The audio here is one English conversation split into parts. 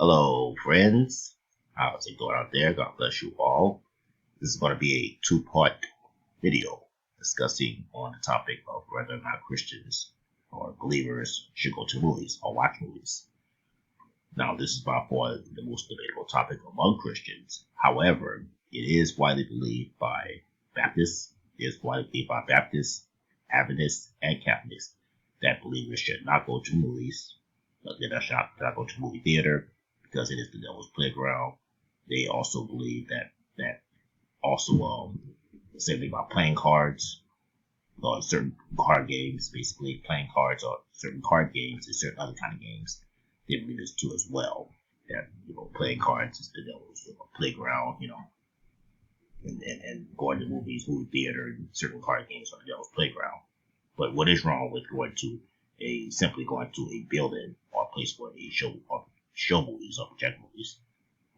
Hello, friends. How's it going out there? God bless you all. This is going to be a two-part video discussing on the topic of whether or not Christians or believers should go to movies or watch movies. Now, this is by far the most debatable topic among Christians. However, it is widely believed by Baptists, Adventists, and Catholics that believers should not go to movies, but they should not go to movie theater because it is the devil's playground. They also believe that also same thing about playing cards or certain card games, basically playing cards or certain card games and certain other kind of games. They believe this too as well. That playing cards is the devil's playground, and going to movies, movie theater, and certain card games are the devil's playground. But what is wrong with simply going to a building or a place where they show movies or project movies?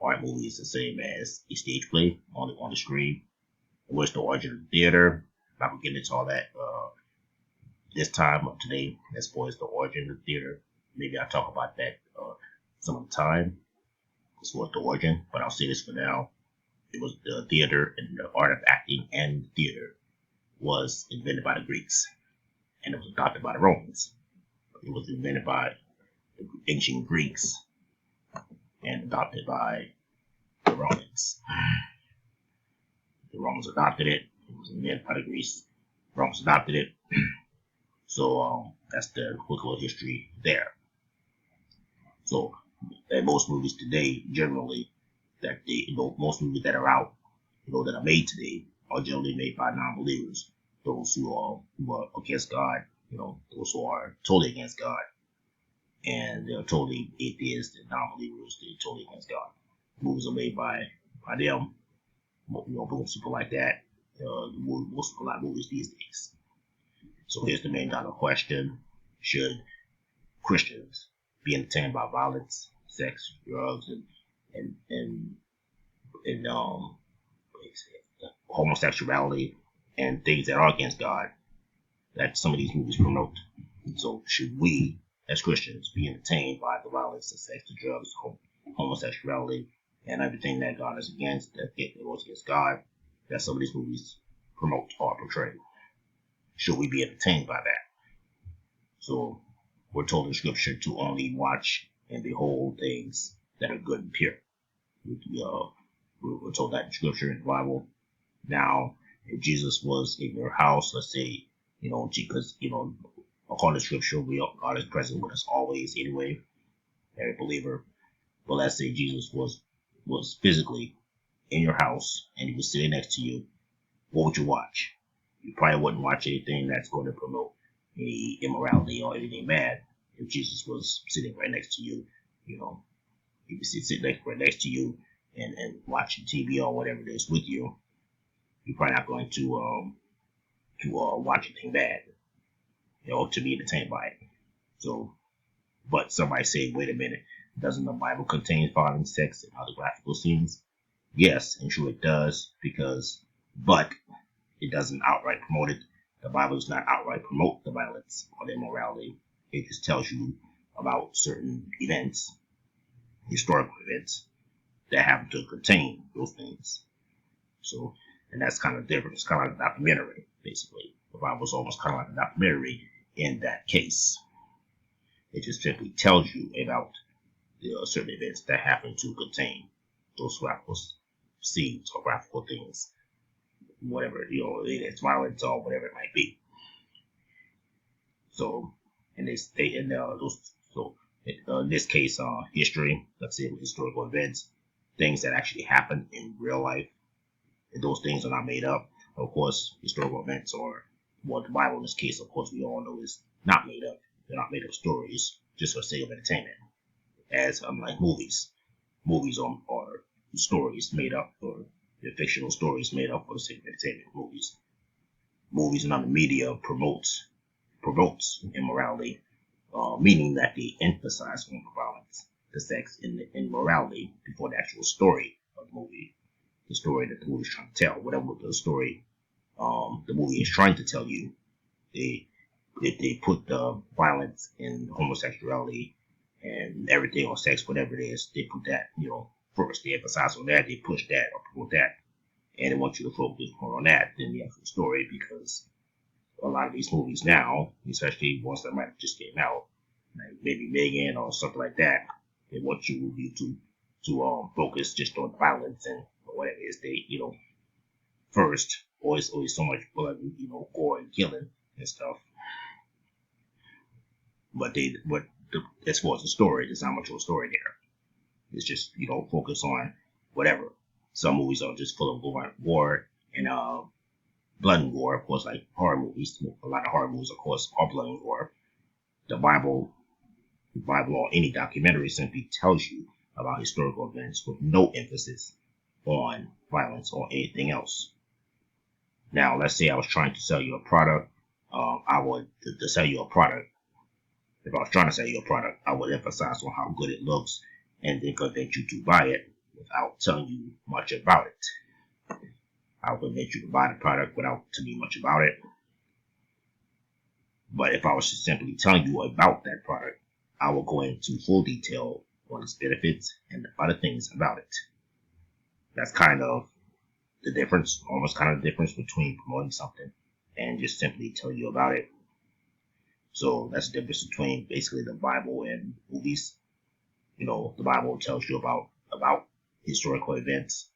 Art movies the same as a stage play on the screen. What's the origin of the theater? I'm not gonna get into all that this time of today as far as the origin of the theater. Maybe I'll talk about that some of the time as far as the origin, but I'll say this for now. It was the theater and the art of acting and theater was invented by the Greeks and it was adopted by the Romans. It was invented by the ancient Greeks and adopted by the Romans. The Romans adopted it. It was invented by the Greeks. The Romans adopted it. So that's the quick little history there. So most movies today, generally, most movies that are out, that are made today, are generally made by non-believers. Those who are against God, those who are totally against God, and they're totally atheists and non-believers. They're totally against God. Movies are made by them. Most people like that. Most people like movies these days. So here's the $1 million question: should Christians be entertained by violence, sex, drugs, and homosexuality and things that are against God that some of these movies promote? So should we, as Christians, be entertained by the violence, the sex, the drugs, homosexuality, and everything that God is against, that goes against God, that some of these movies promote or portray? Should we be entertained by that? So we're told in Scripture to only watch and behold things that are good and pure. We're told that in Scripture, in the Bible. Now, if Jesus was in your house, let's say, because, according to Scripture, God is present with us always anyway, every believer. But let's say Jesus was physically in your house and he was sitting next to you. What would you watch? You probably wouldn't watch anything that's going to promote any immorality or anything bad. If Jesus was sitting right next to you, he was sitting right next to you and watching TV or whatever it is with you, you're probably not going to watch anything bad, to be entertained by it. So, but somebody say, wait a minute, doesn't the Bible contain violence, sex, and other graphical scenes? Yes, and true it does, but it doesn't outright promote it. The Bible does not outright promote the violence or the immorality. It just tells you about certain events, historical events, that happen to contain those things. So, and that's kind of different. It's kind of like a documentary, basically. The Bible is almost kind of like a documentary in that case. It just simply tells you about certain events that happen to contain those graphical scenes or graphical things, whatever, it's violence or whatever it might be. So, in this case, history, let's say historical events, things that actually happen in real life, and those things are not made up. Of course, historical events or the Bible in this case, of course, we all know is not made up. They're not made up stories just for the sake of entertainment. As unlike movies are stories made up, or they're fictional stories made up for the sake of entertainment. Movies and other media promotes immorality, meaning that they emphasize on the violence, the sex, and the immorality before the actual story of the movie. The story that the movie is trying to tell, whatever the story the movie is trying to tell you, they put the violence and homosexuality and everything on sex, whatever it is, they put that, first. They emphasize on that, they push that or promote that, and they want you to focus more on that than the actual story, because a lot of these movies now, especially ones that might have just came out, like maybe Megan or something like that, they want you to focus just on violence and whatever it is they, first. Always so much blood, gore and killing and stuff. But as far as the story, there's not much of a story there. It's just, focus on whatever. Some movies are just full of gore and blood and gore, of course, like horror movies. A lot of horror movies, of course, are blood and gore. The Bible or any documentary simply tells you about historical events with no emphasis on violence or anything else. Now, let's say I was trying to sell you a product. To sell you a product, if I was trying to sell you a product, I would emphasize on how good it looks and then convince you to buy it without telling you much about it. I would convince you to buy the product without telling you much about it. But if I was just simply telling you about that product, I will go into full detail on its benefits and other things about it. That's kind of the difference, almost kind of the difference between promoting something and just simply tell you about it. So that's the difference between basically the Bible and movies. The Bible tells you about historical events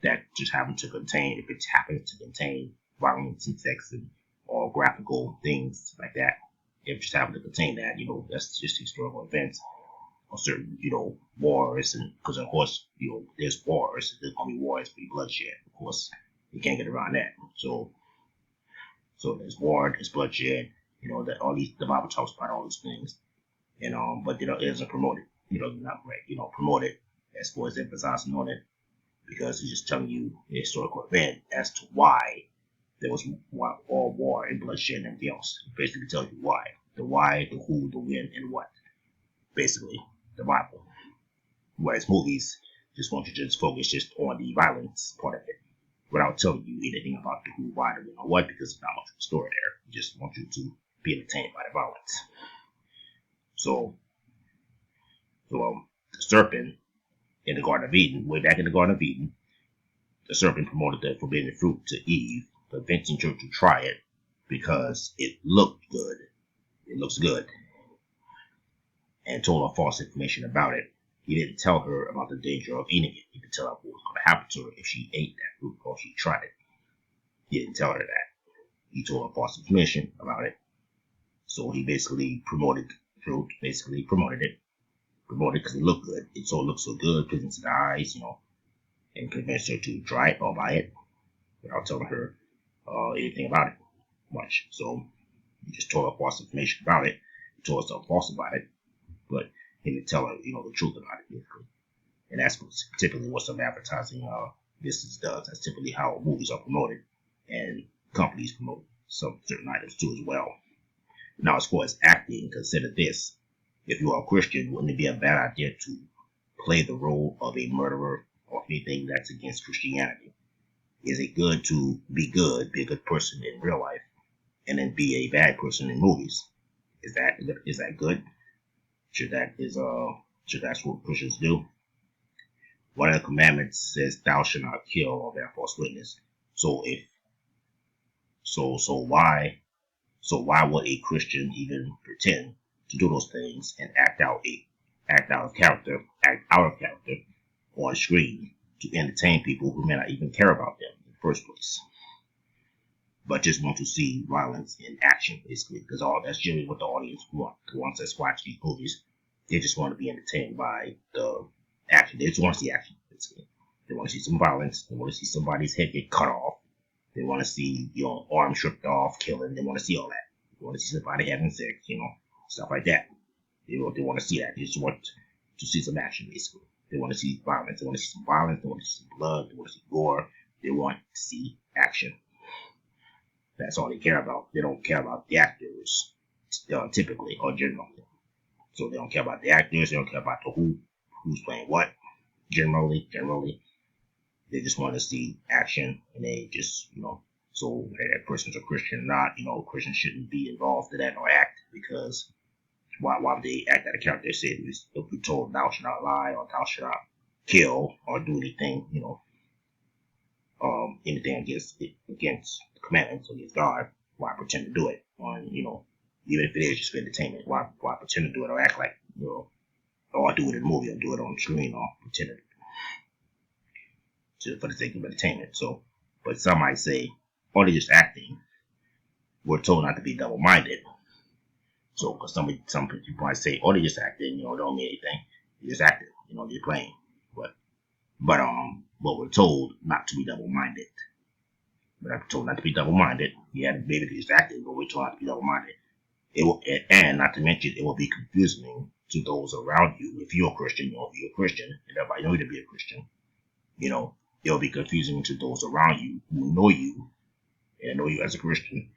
that just happen to contain, if it happens to contain violence and sex and all graphical things like that, if it just happens to contain that, that's just historical events or certain, wars. And because of course, there's wars. There's gonna be wars, be bloodshed. Of course, you can't get around that. So there's war, there's bloodshed. That the Bible talks about all these things, and but it doesn't promote it. Not right. Promote it as far as emphasizing on it, because it's just telling you the historical event as to why there was all war and bloodshed and everything else. It basically tells you why, the who, the when, and what. Basically, the Bible. Whereas movies just want you to just focus just on the violence part of it, without telling you anything about the who, why, the when, or what, because there's not much of a story there. It just want you to be entertained by the violence. So the serpent in the Garden of Eden, way back in the Garden of Eden, the serpent promoted the forbidden fruit to Eve, convincing her to try it because it looked good. It looks good. And told her false information about it. He didn't tell her about the danger of eating it. He didn't tell her what was going to happen to her if she ate that fruit or she tried it. He didn't tell her that. He told her false information about it. So he basically promoted the fruit, promoted it because it looked good. It looked so good, pleasing to the eyes, and convinced her to try it or buy it without telling her anything about it much. So he just told her false information about it. He told her something false about it, but he didn't tell her, the truth about it, basically. And that's typically what some advertising business does. That's typically how movies are promoted, and companies promote some certain items too as well. Now, as far as acting, consider this. If you are a Christian, wouldn't it be a bad idea to play the role of a murderer or anything that's against Christianity? Is it good to be a good person in real life, and then be a bad person in movies? Is that good? Should that's what Christians do? One of the commandments says, "Thou shalt not kill or bear false witness." So why would a Christian even pretend to do those things and act out of character on screen to entertain people who may not even care about them in the first place, but just want to see violence in action, basically, because that's generally what the audience want. The ones that watch these movies, they just want to be entertained by the action. They just want to see action, basically. They want to see some violence. They want to see somebody's head get cut off. They want to see, arms stripped off, killing. They want to see all that. They want to see somebody having sex, stuff like that. They want to see that. They just want to see some action, basically. They want to see violence. They want to see some violence. They want to see some blood. They want to see gore. They want to see action. That's all they care about. They don't care about the actors, typically or generally. So they don't care about the actors. They don't care about the who's playing what. Generally, they just want to see action, and they just, so whether that person's a Christian or not, Christians shouldn't be involved in that or act, because Why would they act out of character? They said if we told thou shalt not lie or thou shalt not kill or do anything, anything against the commandments against God, why pretend to do it? Even if it is just for entertainment, why pretend to do it or act like or do it in a movie or do it on the screen or pretend to for the sake of entertainment. So, but some might say, oh, they're just acting. We're told not to be double-minded. So, because some people might say, oh, they're just acting, don't mean anything. They're just acting, they're playing. But we're told not to be double-minded. But I'm told not to be double-minded. Yeah, maybe they're just acting, but we're told not to be double-minded. And not to mention, it will be confusing to those around you. If you're a Christian, if you're a Christian, and everybody knows you to be a Christian, it'll be confusing to those around you who know you and know you as a Christian,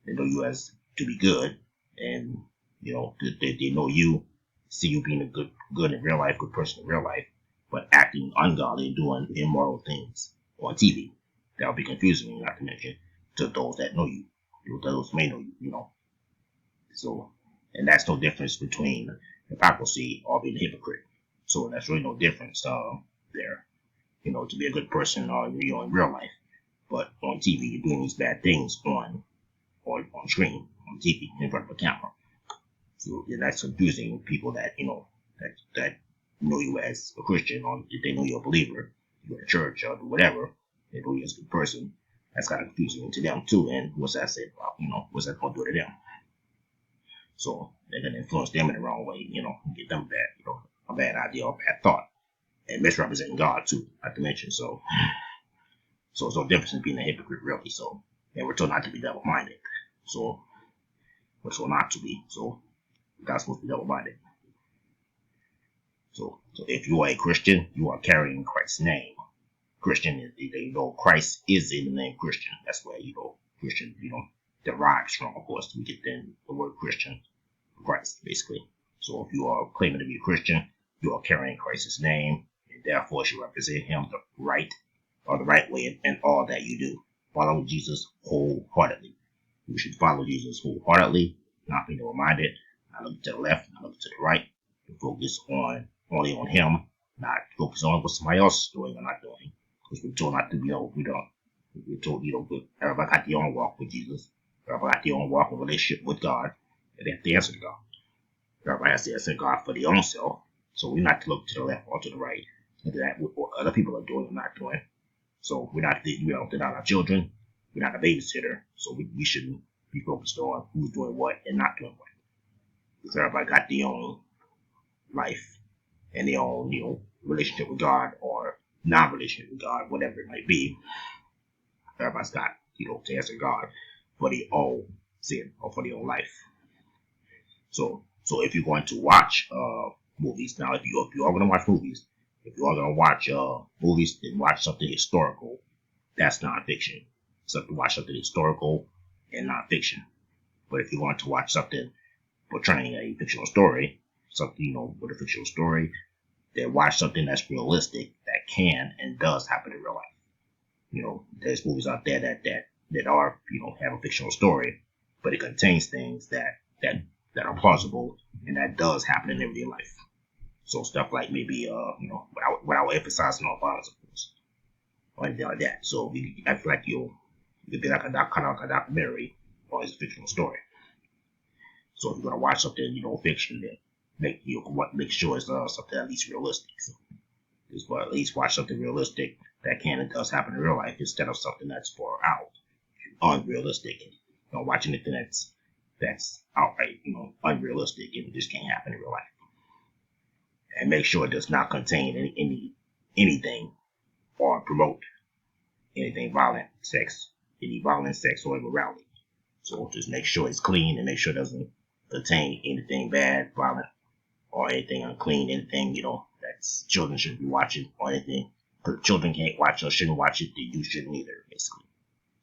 and know you as to be good, and they know you, see you being a good in real life, good person in real life, but acting ungodly and doing immoral things on TV. That'll be confusing, not to mention to those that know you, those may know you, So, and that's no difference between hypocrisy or being a hypocrite. So that's really no difference there. To be a good person or in real life. But on TV, you're doing these bad things on screen, on TV, in front of a camera. So that's confusing people that that know you as a Christian, or if they know you're a believer, you go to church or whatever, they know you as a good person. That's kind of confusing to them too. And what's that say about what's that going to do to them? So they're going to influence them in the wrong way, and get them a bad idea or a bad thought, and misrepresenting God too, not to mention. So it's no difference in being a hypocrite, really. So, and we're told not to be double-minded. So we're told not to be. So we're not supposed to be double-minded. So if you are a Christian, you are carrying Christ's name. Christian, Christ is in the name Christian. That's where Christian, derives from. Of course, we get then the word Christian, Christ, basically. So if you are claiming to be a Christian, you are carrying Christ's name, and therefore should represent Him the right way in all that you do. Follow Jesus wholeheartedly. You should follow Jesus wholeheartedly, not be double-minded, not looking to the left, not looking to the right. You focus only on Him, not focus on what somebody else is doing or not doing. Because we're told not to be, we're told, everybody got their own walk with Jesus. Everybody got their own walk of relationship with God, and they have to answer to God. Everybody has to answer to God for their own self. So we're not to look to the left or to the right, look at what other people are doing or not doing. So they're not our children. We're not a babysitter. So we shouldn't be focused on who's doing what and not doing what. Because everybody got their own life and their own, relationship with God or non-relationship with God, whatever it might be. Everybody's got, to answer God for their own sin or for their own life. So if you're going to watch movies, now if you are going to watch movies, if you are going to watch movies, then watch something historical. That's nonfiction. So to watch something historical and nonfiction. But if you want to watch something portraying a fictional story, something with a fictional story, then watch something that's realistic that can and does happen in real life. There's movies out there that are have a fictional story, but it contains things that are plausible and that does happen in everyday life. So stuff like maybe without emphasizing on violence, of course, or anything like that. So I feel like you'll be like kind of like a documentary or it's a fictional story. So if you're gonna watch something fiction, then make sure it's something at least realistic. So just at least watch something realistic that can and does happen in real life instead of something that's far out, unrealistic. Don't watch anything that's outright unrealistic and it just can't happen in real life. And make sure it does not contain anything or promote anything violent, any violent, sex, or immorality. So just make sure it's clean and make sure it doesn't contain anything bad, violent, or anything unclean, anything that children shouldn't be watching or anything. Because children can't watch or shouldn't watch it, then you shouldn't either, basically.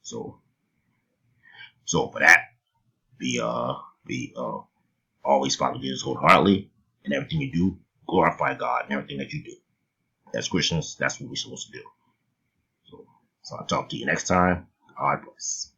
So for that, be always follow Jesus wholeheartedly, and everything you do, glorify God in everything that you do. As Christians, that's what we're supposed to do. So I'll talk to you next time. God bless.